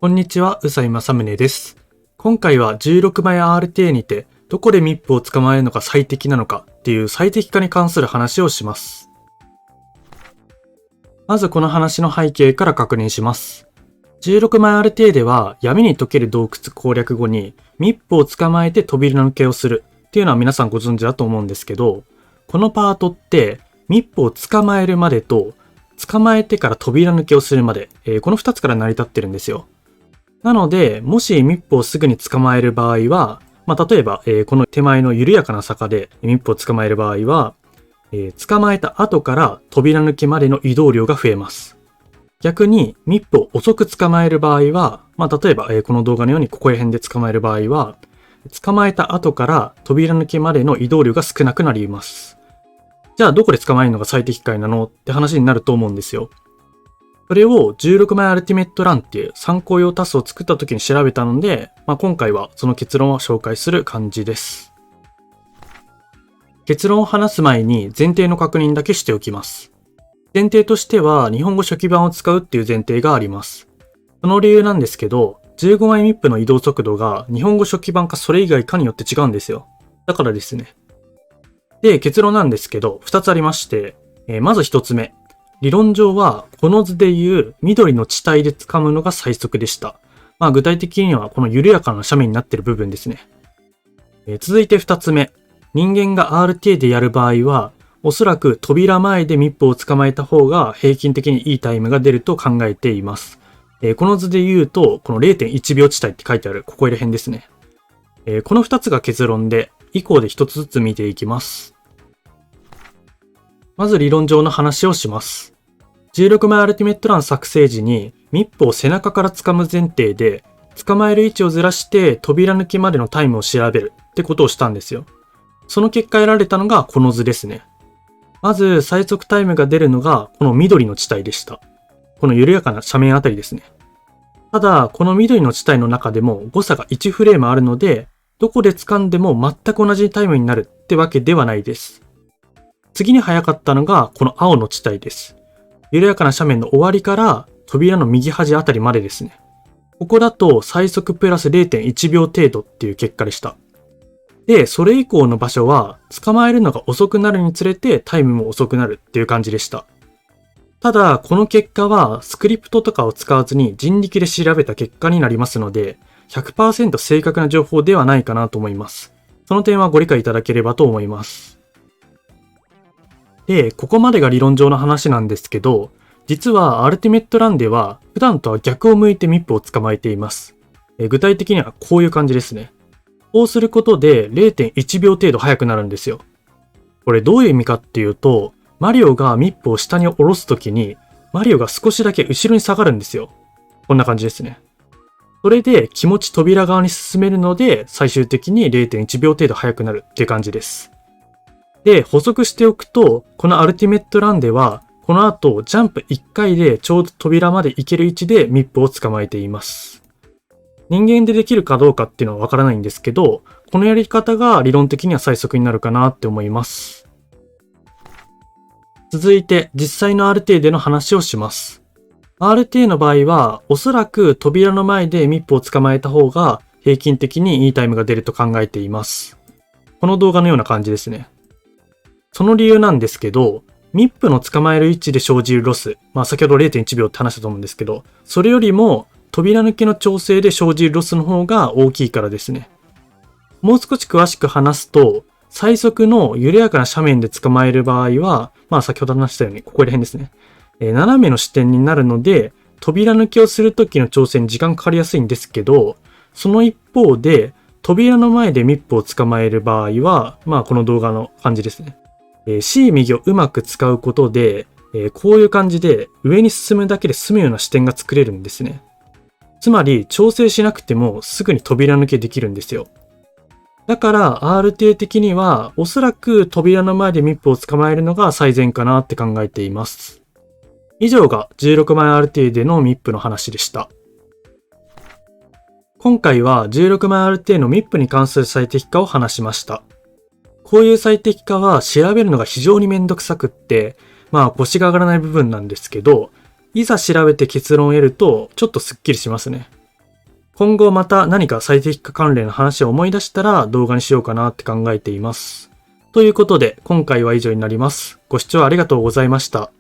こんにちは、宇佐井正宗です。今回は16枚 RTA にてどこでミップを捕まえるのが最適なのかっていう最適化に関する話をします。まずこの話の背景から確認します。16枚 RTA では闇に溶ける洞窟攻略後にミップを捕まえて扉抜けをするっていうのは皆さんご存知だと思うんですけど、このパートってミップを捕まえるまでと捕まえてから扉抜けをするまで、この2つから成り立ってるんですよ。なので、もしミップをすぐに捕まえる場合は、例えば、この手前の緩やかな坂でミップを捕まえる場合は、捕まえた後から扉抜けまでの移動量が増えます。逆に、ミップを遅く捕まえる場合は、例えば、この動画のようにここら辺で捕まえる場合は、捕まえた後から扉抜けまでの移動量が少なくなります。じゃあ、どこで捕まえるのが最適解なのって話になると思うんですよ。それを16枚アルティメットランっていう参考用タスを作った時に調べたので、今回はその結論を紹介する感じです。結論を話す前に前提の確認だけしておきます。前提としては日本語初期版を使うっていう前提があります。その理由なんですけど、15枚ミップの移動速度が日本語初期版かそれ以外かによって違うんですよ。だからですね。で、結論なんですけど、2つありまして、まず1つ目。理論上は、この図でいう緑の地帯で掴むのが最速でした。具体的にはこの緩やかな斜面になっている部分ですね。続いて2つ目。人間が RTA でやる場合は、おそらく扉前でミップを捕まえた方が平均的にいいタイムが出ると考えています。この図で言うと、この 0.1 秒地帯って書いてあるここら辺ですね。この2つが結論で、以降で1つずつ見ていきます。まず理論上の話をします。16枚アルティメットラン作成時にミップを背中から掴む前提で捕まえる位置をずらして扉抜きまでのタイムを調べるってことをしたんですよ。その結果得られたのがこの図ですね。まず最速タイムが出るのがこの緑の地帯でした。この緩やかな斜面あたりですね。ただこの緑の地帯の中でも誤差が1フレームあるので、どこで掴んでも全く同じタイムになるってわけではないです。次に速かったのがこの青の地帯です。緩やかな斜面の終わりから扉の右端あたりまでですね。ここだと最速プラス 0.1 秒程度っていう結果でした。で、それ以降の場所は捕まえるのが遅くなるにつれてタイムも遅くなるっていう感じでした。ただ、この結果はスクリプトとかを使わずに人力で調べた結果になりますので、100% 正確な情報ではないかなと思います。その点はご理解いただければと思います。で、ここまでが理論上の話なんですけど、実はアルティメットランでは普段とは逆を向いてミップを捕まえています。具体的にはこういう感じですね。こうすることで 0.1 秒程度速くなるんですよ。これどういう意味かっていうと、マリオがミップを下に下ろすときに、マリオが少しだけ後ろに下がるんですよ。こんな感じですね。それで気持ち扉側に進めるので、最終的に 0.1 秒程度速くなるっていう感じです。で、補足しておくと、このアルティメットランでは、この後、ジャンプ1回でちょうど扉まで行ける位置でミップを捕まえています。人間でできるかどうかっていうのはわからないんですけど、このやり方が理論的には最速になるかなって思います。続いて、実際の RTA での話をします。RTA の場合は、おそらく扉の前でミップを捕まえた方が平均的にいいタイムが出ると考えています。この動画のような感じですね。その理由なんですけど、ミップの捕まえる位置で生じるロス、先ほど 0.1 秒って話したと思うんですけど、それよりも扉抜きの調整で生じるロスの方が大きいからですね。もう少し詳しく話すと、最速の緩やかな斜面で捕まえる場合は、先ほど話したようにここら辺ですね。斜めの視点になるので、扉抜きをするときの調整に時間かかりやすいんですけど、その一方で、扉の前でミップを捕まえる場合は、この動画の感じですね。C 右をうまく使うことで、こういう感じで上に進むだけで済むような視点が作れるんですね。つまり調整しなくてもすぐに扉抜けできるんですよ。だから RTA 的にはおそらく扉の前でミップを捕まえるのが最善かなって考えています。以上が16枚 RTA でのミップの話でした。今回は16枚 RTA のミップに関する最適化を話しました。こういう最適化は調べるのが非常にめんどくさくって、腰が上がらない部分なんですけど、いざ調べて結論を得るとちょっとスッキリしますね。今後また何か最適化関連の話を思い出したら動画にしようかなって考えています。ということで、今回は以上になります。ご視聴ありがとうございました。